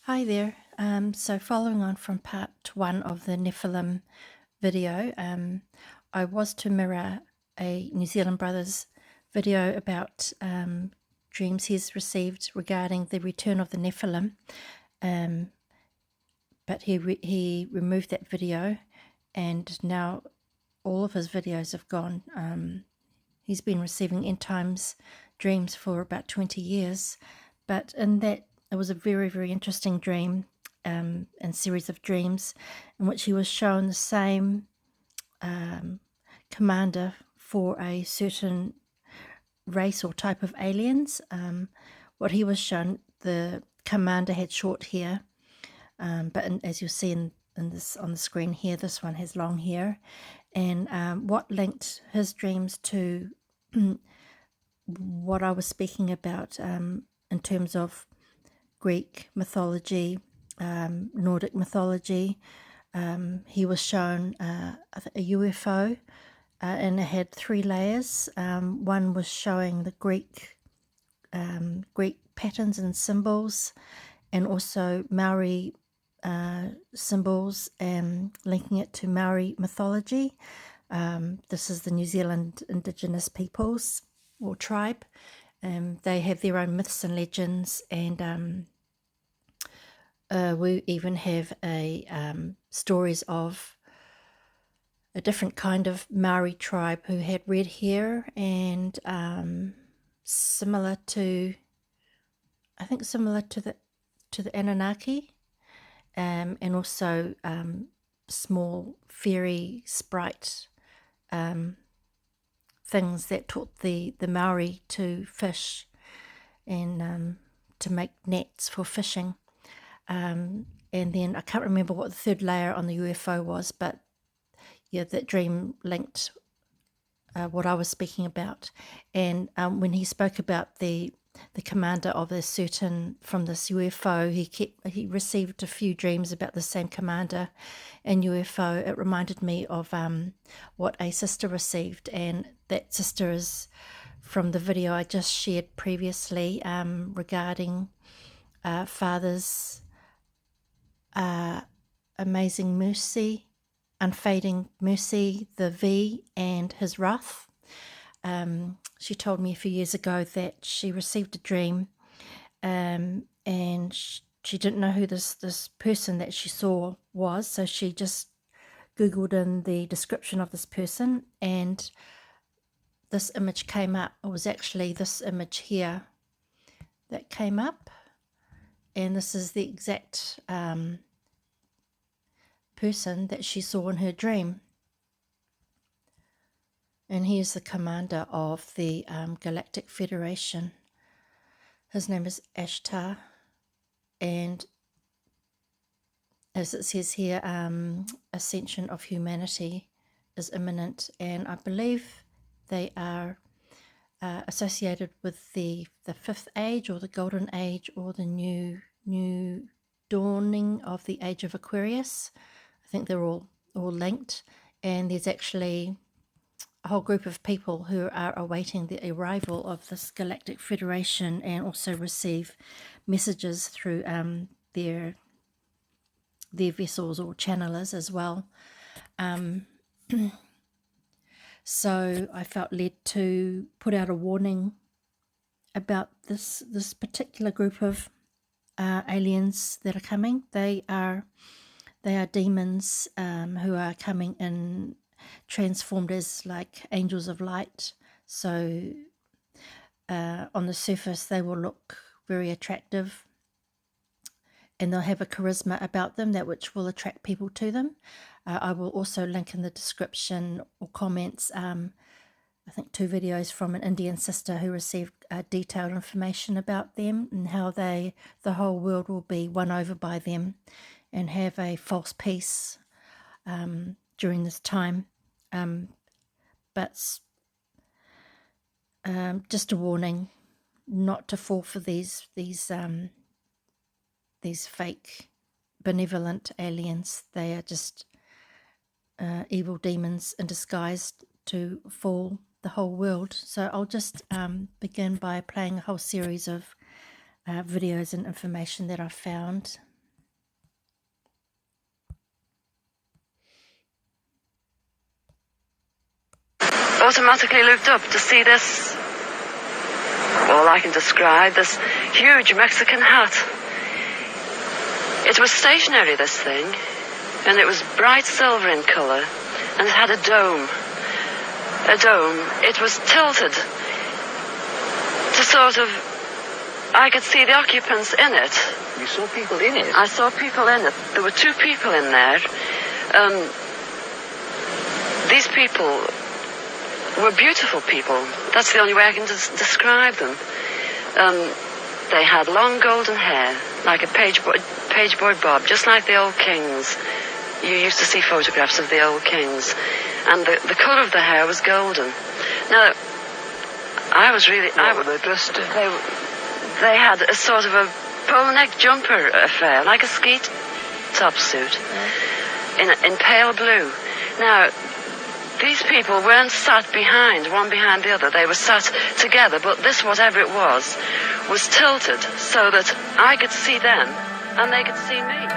Hi there. So following on from part one of the NEPHILIM video, I was to mirror a New Zealand brother's video about dreams he's received regarding the return of the NEPHILIM, but he removed that video, and now all of his videos have gone. He's been receiving end times dreams for about 20 years, but in that it was a very, very interesting dream and series of dreams in which he was shown the same commander for a certain race or type of aliens. What he was shown, the commander had short hair, but as you'll see in this on the screen here, this one has long hair. And what linked his dreams to what I was speaking about in terms of Greek mythology, Nordic mythology. He was shown a UFO, and it had three layers. One was showing the Greek patterns and symbols, and also Maori symbols, and linking it to Maori mythology. This is the New Zealand Indigenous peoples or tribe. They have their own myths and legends, and we even have stories of a different kind of Maori tribe who had red hair and similar to the Anunnaki, and also small fairy sprite things that taught the Maori to fish and to make nets for fishing. And then I can't remember what the third layer on the UFO was, but yeah, that dream linked what I was speaking about. And when he spoke about the commander of a certain from this UFO, he received a few dreams about the same commander and UFO. It reminded me of what a sister received, and that sister is from the video I just shared previously regarding Father's amazing mercy, unfading mercy, the V, and his wrath. She told me a few years ago that she received a dream, and she didn't know who this person that she saw was, so she just Googled in the description of this person, and this image came up. It was actually this image here that came up, and this is the exact person that she saw in her dream. And he is the commander of the Galactic Federation. His name is Ashtar, and as it says here, ascension of humanity is imminent, and I believe they are associated with the fifth age, or the golden age, or the new dawning of the age of Aquarius. I think they're all linked, and there's actually a whole group of people who are awaiting the arrival of this Galactic Federation, and also receive messages through their vessels or channelers as well. So I felt led to put out a warning about this particular group of aliens that are coming. They are demons who are coming in transformed as like angels of light. So on the surface they will look very attractive, and they'll have a charisma about them that which will attract people to them. I will also link in the description or comments I think 2 videos from an Indian sister who received detailed information about them, and how the whole world will be won over by them and have a false peace during this time. But just a warning not to fall for these fake benevolent aliens. They are just evil demons in disguise to fool the whole world. So I'll just begin by playing a whole series of videos and information that I've found. Automatically looked up to see this, all I can describe, this huge Mexican hat. It was stationary, this thing, and it was bright silver in colour, and it had a dome. A dome. It was tilted to sort of, I could see the occupants in it. You saw people in it? I saw people in it. There were 2 people in there. These people were beautiful people. That's the only way I can describe them. They had long golden hair, like a pageboy bob, just like the old kings. You used to see photographs of the old kings. And the colour of the hair was golden. Now, I was really... What were they dressed in? They had a sort of a polo neck jumper affair, like a ski top suit, in pale blue. Now, these people weren't sat behind, one behind the other. They were sat together, but this, whatever it was tilted so that I could see them and they could see me.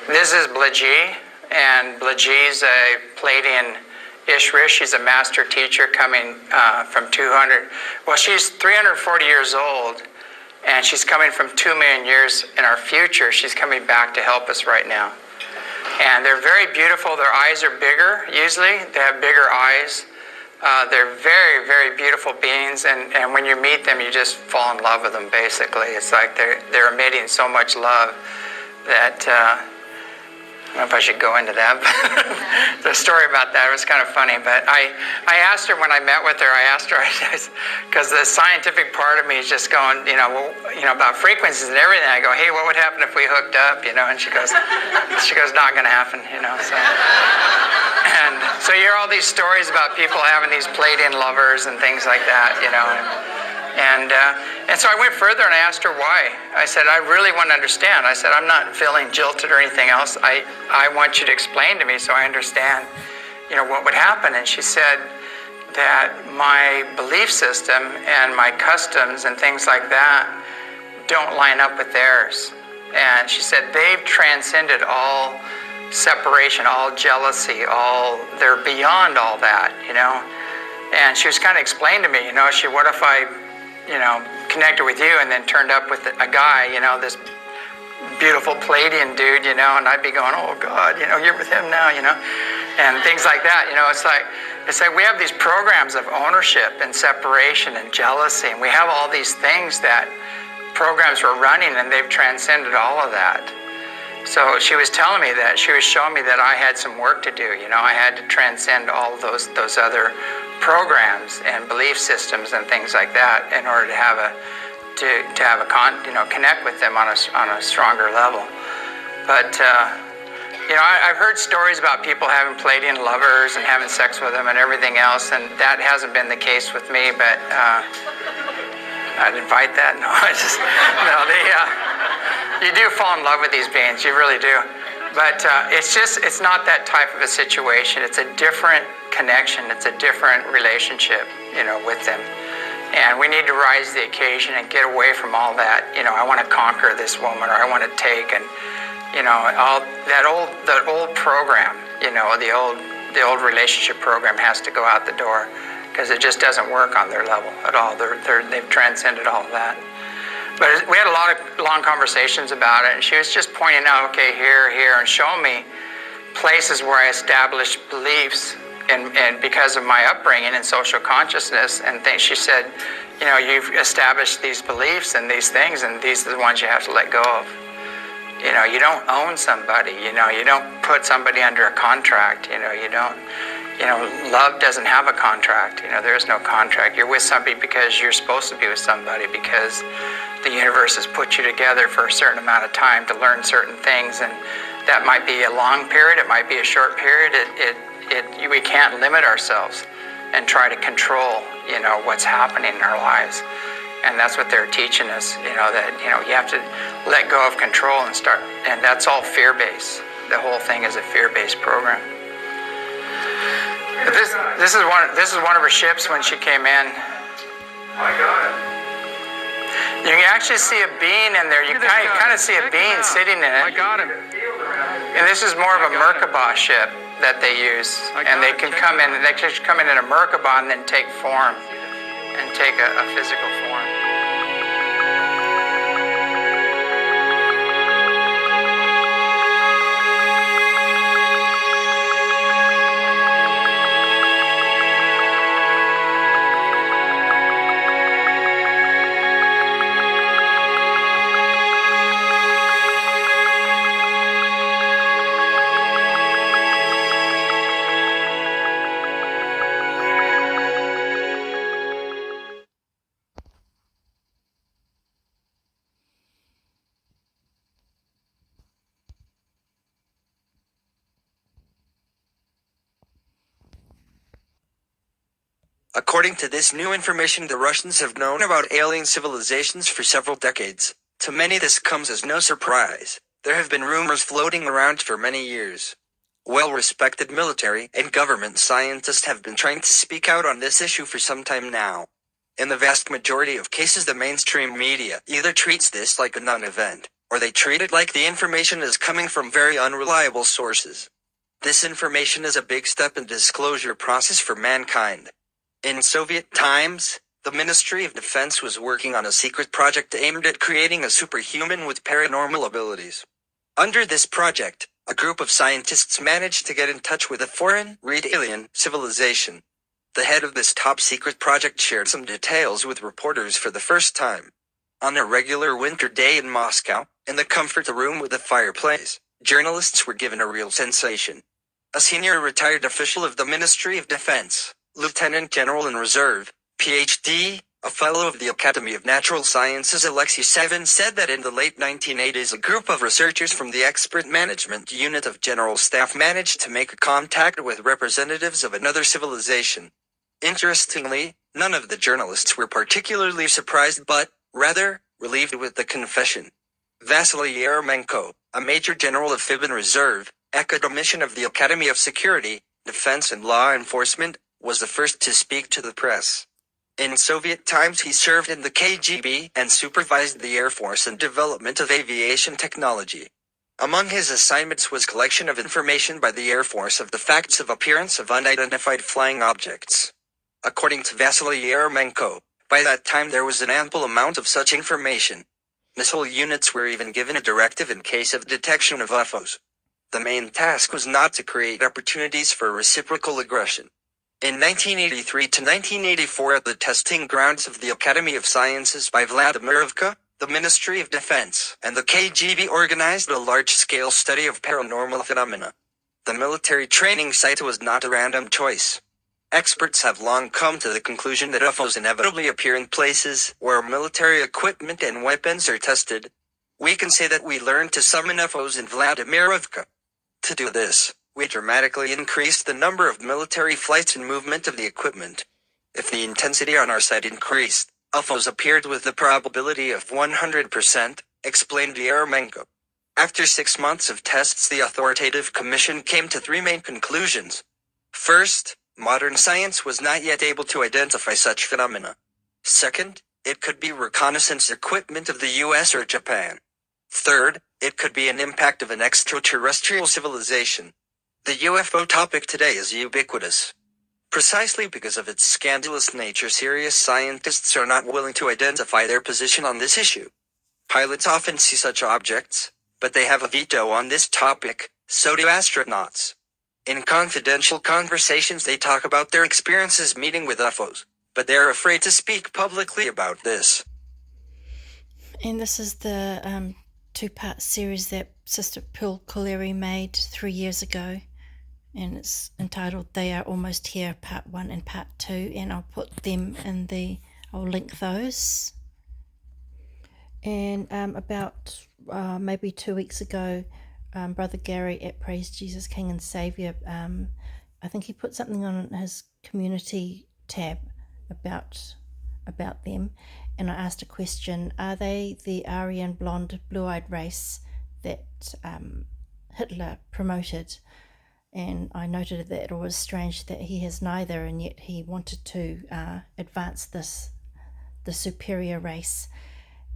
This is Blajee, and Blajee's a Palladian Ishrish. She's a master teacher coming from 200. Well, she's 340 years old, and she's coming from 2 million years in our future. She's coming back to help us right now. And they're very beautiful. Their eyes are bigger, usually. They have bigger eyes. They're very, very beautiful beings, and when you meet them, you just fall in love with them, basically. It's like they're emitting so much love that... I don't know if I should go into that, but the story about that was kind of funny. But I asked her when I met with her, because the scientific part of me is just going, about frequencies and everything. I go, hey, what would happen if we hooked up, And she goes, not going to happen, So. And so you hear all these stories about people having these Palladian lovers and things like that, And so I went further and I asked her why. I said, I really want to understand. I said, I'm not feeling jilted or anything else. I want you to explain to me so I understand, what would happen. And she said that my belief system and my customs and things like that don't line up with theirs. And she said they've transcended all separation, all jealousy, they're beyond all that, And she was kind of explaining to me, what if I, connected with you and then turned up with a guy, this beautiful Palladian dude, and I'd be going, oh God, you're with him now, and things like that. It's like we have these programs of ownership and separation and jealousy, and we have all these things that programs were running, and they've transcended all of that. So she was telling me that, she was showing me that I had some work to do. I had to transcend all of those other programs and belief systems and things like that in order to have connect with them on a stronger level. But I've heard stories about people having Palladian lovers and having sex with them and everything else, and that hasn't been the case with me. But I'd invite that. No, you do fall in love with these beings, you really do. But it's not that type of a situation. It's a different connection. It's a different relationship, with them. And we need to rise to the occasion and get away from all that. I want to conquer this woman, or I want to take, and all that old program. The old relationship program has to go out the door, because it just doesn't work on their level at all. They've transcended all of that. But we had a lot of long conversations about it, and she was just pointing out, okay, here, and showing me places where I established beliefs, and because of my upbringing in social consciousness and things. She said, you've established these beliefs and these things, and these are the ones you have to let go of. You don't own somebody. You don't put somebody under a contract. You don't. Love doesn't have a contract. There is no contract. You're with somebody because you're supposed to be with somebody, because the universe has put you together for a certain amount of time to learn certain things, and that might be a long period, it might be a short period. We can't limit ourselves and try to control, what's happening in our lives. And that's what they're teaching us, that, you have to let go of control and start, and that's all fear-based. The whole thing is a fear-based program. But this is one of her ships when she came in. My God. You can actually see a being in there. You kind of see a being sitting in it. I got him. And this is more of a Merkabah ship that they use, and they can come in. They can come in a Merkabah and then take form, and take a physical form. According to this new information, the Russians have known about alien civilizations for several decades. To many this comes as no surprise. There have been rumors floating around for many years. Well-respected military and government scientists have been trying to speak out on this issue for some time now. In the vast majority of cases, the mainstream media either treats this like a non-event, or they treat it like the information is coming from very unreliable sources. This information is a big step in the disclosure process for mankind. In Soviet times, the Ministry of Defense was working on a secret project aimed at creating a superhuman with paranormal abilities. Under this project, a group of scientists managed to get in touch with a foreign, alien civilization. The head of this top-secret project shared some details with reporters for the first time. On a regular winter day in Moscow, in the comfort room with a fireplace, journalists were given a real sensation. A senior retired official of the Ministry of Defense, Lieutenant General in Reserve, Ph.D., a fellow of the Academy of Natural Sciences Alexei Sevin, said that in the late 1980s a group of researchers from the Expert Management Unit of General Staff managed to make contact with representatives of another civilization. Interestingly, none of the journalists were particularly surprised but, rather, relieved with the confession. Vasily Yermenko, a Major General of Fibin Reserve, academician of the Academy of Security, Defense and Law Enforcement, was the first to speak to the press. In Soviet times he served in the KGB and supervised the Air Force and development of aviation technology. Among his assignments was collection of information by the Air Force of the facts of appearance of unidentified flying objects. According to Vasily Yermenko, by that time there was an ample amount of such information. Missile units were even given a directive in case of detection of UFOs. The main task was not to create opportunities for reciprocal aggression. In 1983 to 1984, at the testing grounds of the Academy of Sciences by Vladimirovka, the Ministry of Defense and the KGB organized a large-scale study of paranormal phenomena. The military training site was not a random choice. Experts have long come to the conclusion that UFOs inevitably appear in places where military equipment and weapons are tested. We can say that we learned to summon UFOs in Vladimirovka. To do this, we dramatically increased the number of military flights and movement of the equipment. If the intensity on our site increased, UFOs appeared with the probability of 100%, explained Yermenko. After 6 months of tests, the authoritative commission came to 3 main conclusions. First, modern science was not yet able to identify such phenomena. Second, it could be reconnaissance equipment of the US or Japan. Third, it could be an impact of an extraterrestrial civilization. The UFO topic today is ubiquitous. Precisely because of its scandalous nature, serious scientists are not willing to identify their position on this issue. Pilots often see such objects, but they have a veto on this topic, so do astronauts. In confidential conversations they talk about their experiences meeting with UFOs, but they're afraid to speak publicly about this. And this is the 2-part series that Sister Kolleri made 3 years ago, and it's entitled They Are Almost Here, Part 1 and Part 2, and I'll put them in I'll link those. And about maybe 2 weeks ago, Brother Gary at Praise Jesus King and Saviour, I think he put something on his community tab about them, and I asked a question: are they the Aryan blonde blue-eyed race that Hitler promoted? And I noted that it was strange that he has neither, and yet he wanted to advance the superior race.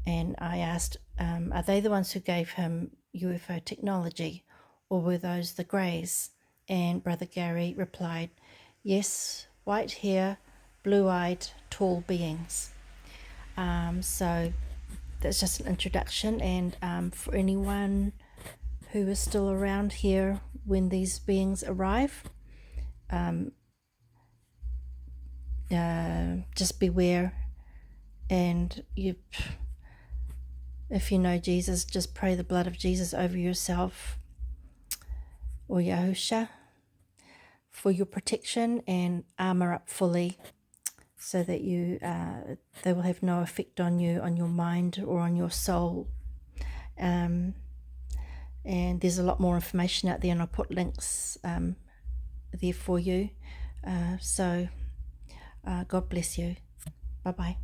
And I asked, are they the ones who gave him UFO technology, or were those the Greys? And Brother Gary replied, yes, white hair, blue-eyed, tall beings. So that's just an introduction, and for anyone who is still around here when these beings arrive, just beware, and if you know Jesus, just pray the blood of Jesus over yourself, or Yahusha, for your protection, and armor up fully so that they will have no effect on you, on your mind, or on your soul. And there's a lot more information out there, and I'll put links there for you. So God bless you. Bye-bye.